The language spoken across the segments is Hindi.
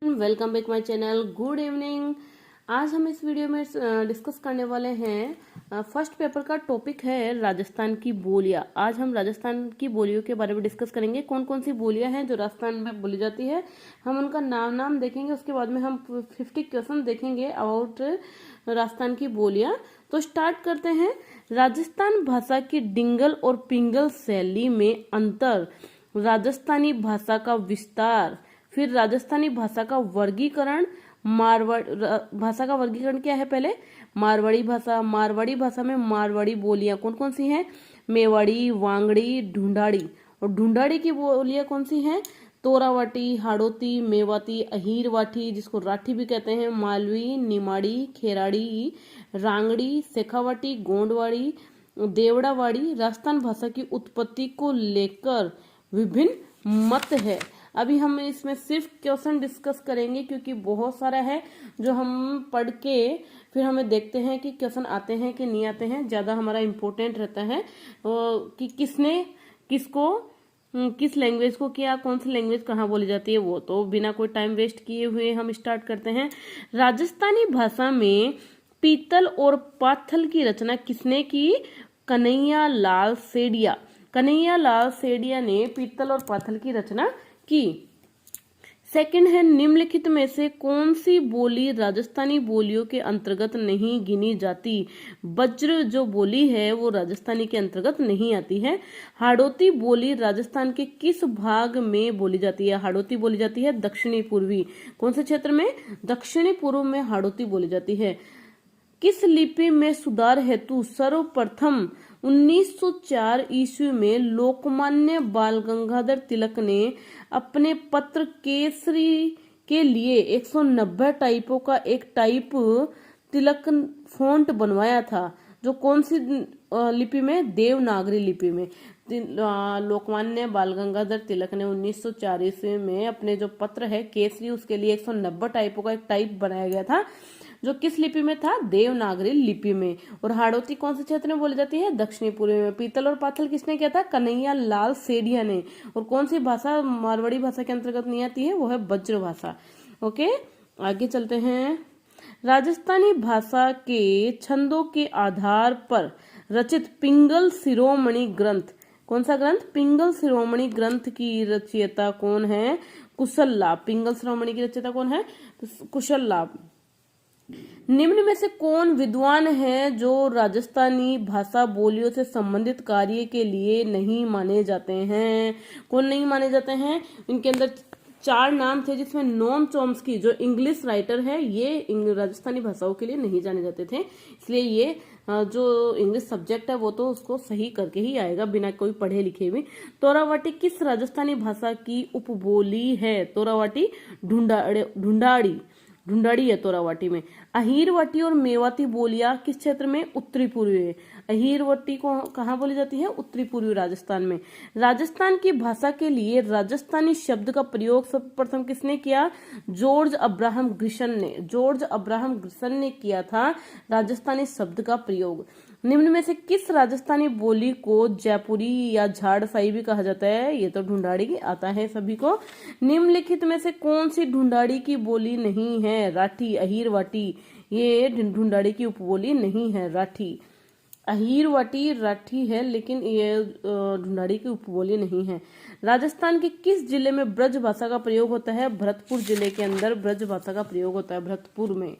Welcome back my channel. Good evening. आज हम इस वीडियो में डिस्कस करने वाले हैं फर्स्ट पेपर का टॉपिक है राजस्थान की बोलियां। आज हम राजस्थान की बोलियों के बारे में डिस्कस करेंगे। कौन कौन सी बोलियां हैं जो राजस्थान में बोली जाती है, हम उनका नाम देखेंगे। उसके बाद में हम 50 क्वेश्चन देखेंगे अबाउट राजस्थान की बोलियां। तो स्टार्ट करते हैं। राजस्थान भाषा की डिंगल और पिंगल शैली में अंतर, राजस्थानी भाषा का विस्तार, फिर राजस्थानी भाषा का वर्गीकरण। भाषा का वर्गीकरण क्या है? पहले मारवाड़ी भाषा। मारवाड़ी भाषा में मारवाड़ी बोलियां कौन कौन सी हैं? मेवाड़ी, वांगड़ी, ढूंढाड़ी। और ढूंढाड़ी की बोलियां कौन सी हैं? तोरावाटी, हाड़ौती, मेवाती, अहीरवाठी जिसको राठी भी कहते हैं, मालवी, निमाड़ी, खेराड़ी, रांगड़ी, शेखावाटी, गोंडवाड़ी, देवड़ावाड़ी। राजस्थान भाषा की उत्पत्ति को लेकर विभिन्न मत है। अभी हम इसमें सिर्फ क्वेश्चन डिस्कस करेंगे क्योंकि बहुत सारा है जो हम पढ़ के फिर हमें देखते हैं कि क्वेश्चन आते हैं कि नहीं आते हैं। ज्यादा हमारा इम्पोर्टेंट रहता है कि किसने किसको किस लैंग्वेज को किया, कौन सी लैंग्वेज कहाँ बोली जाती है वो। तो बिना कोई टाइम वेस्ट किए हुए हम स्टार्ट करते हैं। राजस्थानी भाषा में पीतल और पाथल की रचना किसने की? कन्हैया लाल सेठिया। कन्हैया लाल सेठिया ने पीतल और पाथल की रचना की। सेकंड है, निम्नलिखित में से कौन सी बोली राजस्थानी बोलियों के अंतर्गत नहीं गिनी जाती? वज्र जो बोली है वो राजस्थानी के अंतर्गत नहीं आती है। हाड़ौती बोली राजस्थान के किस भाग में बोली जाती है? हाड़ौती बोली जाती है दक्षिणी पूर्वी। कौन से क्षेत्र में? दक्षिणी पूर्व में हाड़ौती बोली जाती है। किस लिपि में सुधार हेतु सर्वप्रथम 1904 ईस्वी में लोकमान्य बाल गंगाधर तिलक ने अपने पत्र केसरी के लिए 190 टाइपों का एक टाइप तिलक फोंट बनवाया था? जो कौन सी लिपि में? देवनागरी लिपि में। लोकमान्य बाल गंगाधर तिलक ने 1904 ईस्वी में अपने जो पत्र है केसरी, उसके लिए 190 टाइपों का एक टाइप बनाया गया था जो किस लिपि में था? देवनागरी लिपि में। और हाड़ौती कौन से क्षेत्र में बोली जाती है? दक्षिणी पूर्वी में। पीतल और पाथल किसने किया था? कन्हैया लाल सेठिया ने। और कौन सी भाषा मारवाड़ी भाषा के अंतर्गत नहीं आती है? वो है ब्रज भाषा। ओके, आगे चलते हैं। राजस्थानी भाषा के छंदों के आधार पर रचित पिंगल शिरोमणि ग्रंथ, कौन सा ग्रंथ? पिंगल शिरोमणि ग्रंथ की रचयिता कौन है? कुशल लाभ। पिंगल शिरोमणि की रचयिता कौन है? कुशल लाभ। निम्न में से कौन विद्वान है जो राजस्थानी भाषा बोलियों से संबंधित कार्य के लिए नहीं माने जाते हैं? कौन नहीं माने जाते हैं? इनके अंदर 4 नाम थे जिसमें नोम चॉम्स्की जो इंग्लिश राइटर है, ये राजस्थानी भाषाओं के लिए नहीं जाने जाते थे। इसलिए ये जो इंग्लिश सब्जेक्ट है वो तो उसको सही करके ही आएगा बिना कोई पढ़े लिखे भी। तोरावाटी किस राजस्थानी भाषा की उपबोली है? तोरावाटी ढूंढाड़ी है तोरावाटी में। अहीरवाटी और मेवाती बोलियां किस क्षेत्र में? उत्तरी पूर्वी है। अहीरवाटी को कहाँ बोली जाती है? उत्तरी पूर्वी राजस्थान में। राजस्थान की भाषा के लिए राजस्थानी शब्द का प्रयोग सर्वप्रथम किसने किया? जॉर्ज अब्राहम ग्रिसन ने। जॉर्ज अब्राहम ग्रिसन ने किया था राजस्थानी शब्द का प्रयोग। निम्न में से किस राजस्थानी बोली को जयपुरी या झाड़साई भी कहा जाता है? ये तो ढूंढाड़ी आता है सभी को। निम्नलिखित में से कौन सी ढूंढाड़ी की बोली नहीं है? राठी, अहीरवाटी। ये ढूंढाड़ी की उपबोली नहीं है। राठी, अहीरवाटी राठी है लेकिन ये ढूंढाड़ी की उपबोली नहीं है। राजस्थान के किस जिले में ब्रज भाषा का प्रयोग होता है? भरतपुर जिले के अंदर ब्रज भाषा का प्रयोग होता है, भरतपुर में।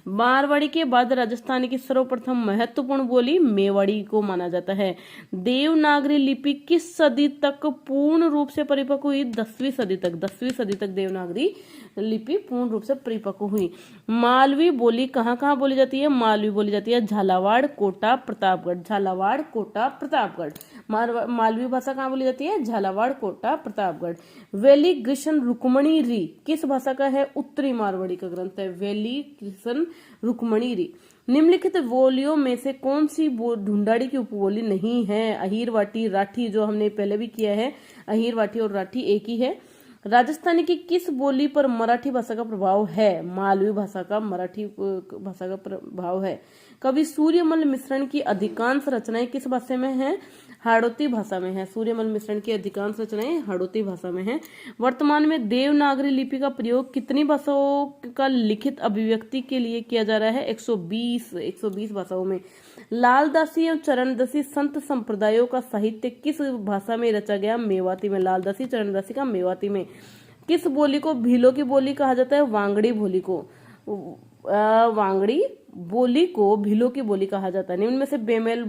मारवाड़ी के बाद राजस्थान की सर्वप्रथम महत्वपूर्ण बोली मेवाड़ी को माना जाता है। देवनागरी लिपि किस सदी तक पूर्ण रूप से परिपक्व हुई? 10वीं सदी तक। 10वीं सदी तक देवनागरी लिपि पूर्ण रूप से परिपक्व हुई। मालवी बोली कहाँ कहाँ बोली जाती है? मालवी बोली जाती है झालावाड़, कोटा, प्रतापगढ़। झालावाड़, कोटा, प्रतापगढ़। मालवी भाषा कहाँ बोली जाती है? झालावाड़, कोटा, प्रतापगढ़। वैली कृष्ण रुक्मणी री किस भाषा का है? उत्तरी मारवाड़ी का ग्रंथ है वैली कृष्ण रुक्मणी री। निम्नलिखित बोलियों में से कौन सी ढूंढाड़ी की उपबोली नहीं है? अहीरवाटी, राठी जो हमने पहले भी किया है। अहीरवाटी और राठी एक ही है। राजस्थानी की किस बोली पर मराठी भाषा का प्रभाव है? मालवी भाषा का मराठी भाषा का प्रभाव है। कवि सूर्यमल मिश्रण की अधिकांश रचनाएं किस भाषा में हैं? हाड़ौती भाषा में है। सूर्यमल मिश्रण की अधिकांश रचनाएं हाड़ौती भाषा में है। वर्तमान में देवनागरी लिपि का प्रयोग कितनी भाषाओं का लिखित अभिव्यक्ति के लिए किया जा रहा है? 120 भाषाओं में। लालदासी एवं चरणदासी संत संप्रदायों का साहित्य किस भाषा में रचा गया? मेवाती में। लालदासी चरणदासी का मेवाती में। किस बोली को भीलों की बोली कहा जाता है? वांगड़ी बोली को। वांगड़ी बोली को भीलों की बोली कहा जाता है। निम्न में से बेमेल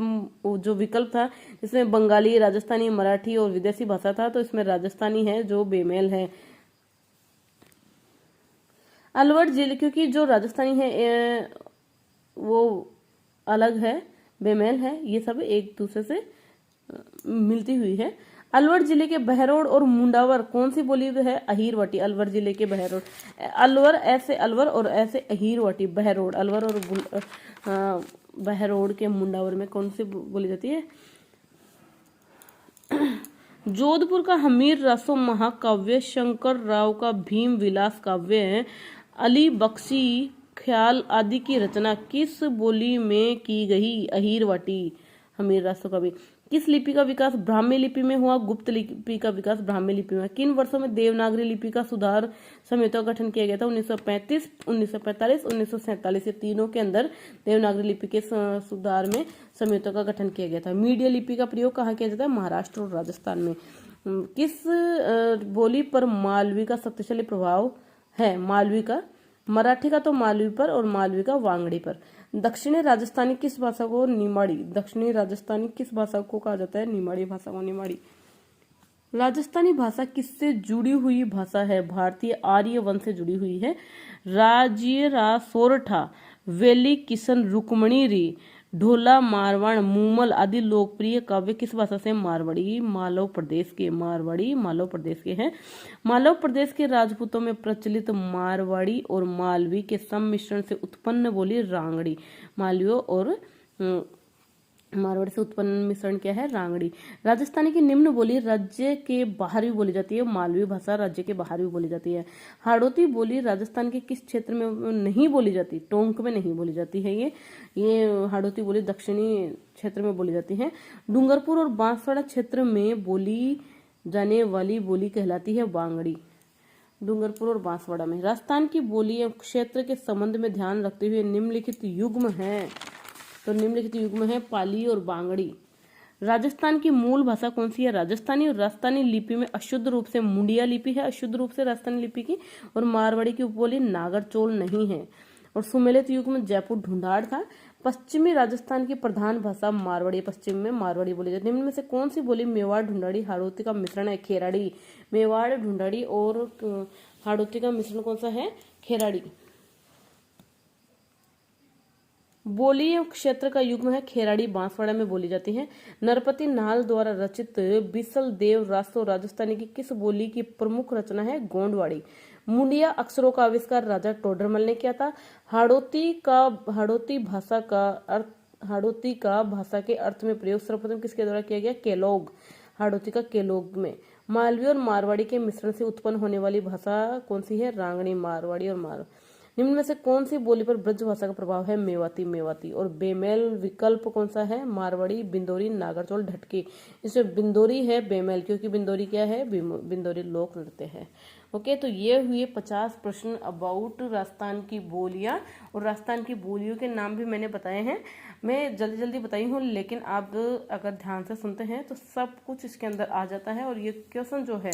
जो विकल्प था, इसमें बंगाली, राजस्थानी, मराठी और विदेशी भाषा था, तो इसमें राजस्थानी है जो बेमेल है। अलवर जिले, क्योंकि जो राजस्थानी है वो अलग है, बेमेल है, ये सब एक दूसरे से मिलती हुई है। अलवर जिले के बहरोड और मुंडावर कौन सी बोली है? अहीरवटी। अलवर जिले के बहरोड, अलवर ऐसे अलवर और ऐसे अहीरवटी। बहरोड, अलवर और बहरोड के मुंडावर में कौन सी बोली जाती है? जोधपुर का हमीर रासो महाकाव्य, शंकर राव का भीम विलास काव्य, अली बख्शी ख्याल आदि की रचना किस बोली में की गई? अहीरवटी, हमीर रासो का भी। किस लिपि का विकास ब्राह्मी लिपि में हुआ? गुप्त लिपि का विकास ब्राह्मी लिपि में। किन वर्षों में देवनागरी लिपि का सुधार समितियों का गठन किया गया था? 1935, 1945, 1947। ये तीनों के अंदर देवनागरी लिपि के सुधार में समितियों का गठन किया गया था। मीडिया लिपि का प्रयोग कहाँ किया जाता है? महाराष्ट्र और राजस्थान में। किस बोली पर मालवी का शक्तिशाली प्रभाव है? मालवी का, मराठी का तो मालवी पर और मालवी का वांगड़ी पर। दक्षिणी राजस्थानी किस भाषा को? निमाड़ी। दक्षिणी राजस्थानी किस भाषा को कहा जाता है? निमाड़ी भाषा को निमाड़ी। राजस्थानी भाषा किससे जुड़ी हुई भाषा है? भारतीय आर्य वंश से जुड़ी हुई है। राजीरा सोरठा, वेली किशन रुक्मणी री, ढोला मारवाड़ मूमल आदि लोकप्रिय काव्य किस भाषा से? मारवाड़ी, मालव प्रदेश के। मारवाड़ी मालव प्रदेश के हैं। मालव प्रदेश के राजपूतों में प्रचलित मारवाड़ी और मालवी के सम्मिश्रण से उत्पन्न बोली रांगड़ी। मालवियों और मारवाड़ी से उत्पन्न मिश्रण क्या है? रांगड़ी। राजस्थानी की निम्न बोली राज्य के बाहर भी बोली जाती है। मालवी भाषा राज्य के बाहर भी बोली जाती है। हाड़ौती बोली राजस्थान के किस क्षेत्र में नहीं बोली जाती? टोंक में नहीं बोली जाती है। ये हाड़ौती बोली दक्षिणी क्षेत्र में बोली जाती है। डूंगरपुर और बांसवाड़ा क्षेत्र में बोली जाने वाली बोली कहलाती है वांगड़ी। डूंगरपुर और बांसवाड़ा में। राजस्थान की बोली क्षेत्र के संबंध में ध्यान रखते हुए निम्नलिखित युग्म है, तो निम्नलिखित युग्म है पाली और बांगड़ी। राजस्थान की मूल भाषा कौन सी है? राजस्थानी। और राजस्थानी लिपि में अशुद्ध रूप से मुंडिया लिपि है, अशुद्ध रूप से राजस्थानी लिपि की, और मारवाड़ी की उपबोली नागरचोल नहीं है। और सुमेलित युग में जयपुर ढूंढाड़ था। पश्चिमी राजस्थान की प्रधान भाषा मारवाड़ी, पश्चिम में मारवाड़ी बोली जाती है। निम्न में से कौन सी बोली मेवाड़ ढूंढाड़ी हाड़ौती का मिश्रण है? खेराड़ी। मेवाड़ ढूंढाड़ी और हाड़ौती का मिश्रण कौन सा है? खेराड़ी। बोली क्षेत्र का युग्म है खेराड़ी, बांसवाड़ा में बोली जाती है। नरपति नाल द्वारा रचित बिसल देव रासो राजस्थानी की किस बोली की प्रमुख रचना है? गोंडवाड़ी। मुंडिया अक्षरों का आविष्कार राजा टोडरमल ने किया था। हाड़ौती का भाषा के अर्थ में प्रयोग सर्वप्रथम किसके द्वारा किया गया? केलोग। हाड़ौती का केलोग में। मालवी और मारवाड़ी के मिश्रण से उत्पन्न होने वाली भाषा कौन सी है? रांगड़ी। मारवाड़ी और मारवाड़ी। निम्न में से कौन सी बोली पर ब्रज भाषा का प्रभाव है? मेवाती। मेवाती। और बेमेल विकल्प कौन सा है? मारवाड़ी, बिंदोरी, नागरचोल, ढटकी। इसमें बिंदोरी है बेमेल, क्योंकि बिंदोरी क्या है? बिंदोरी लोक नृत्य है। ओके, तो ये हुए 50 प्रश्न अबाउट राजस्थान की बोलियां। और राजस्थान की बोलियों के नाम भी मैंने बताए हैं। मैं जल्दी जल्दी बताई हूँ, लेकिन आप अगर ध्यान से सुनते हैं तो सब कुछ इसके अंदर आ जाता है। और ये क्वेश्चन जो है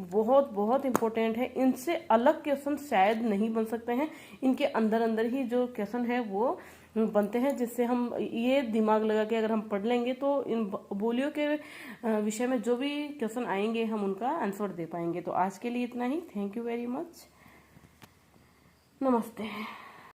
बहुत बहुत इंपॉर्टेंट है। इनसे अलग क्वेश्चन शायद नहीं बन सकते हैं। इनके अंदर अंदर ही जो क्वेश्चन है वो बनते हैं, जिससे हम ये दिमाग लगा के अगर हम पढ़ लेंगे तो इन बोलियों के विषय में जो भी क्वेश्चन आएंगे हम उनका आंसर दे पाएंगे। तो आज के लिए इतना ही। Thank you very much. नमस्ते।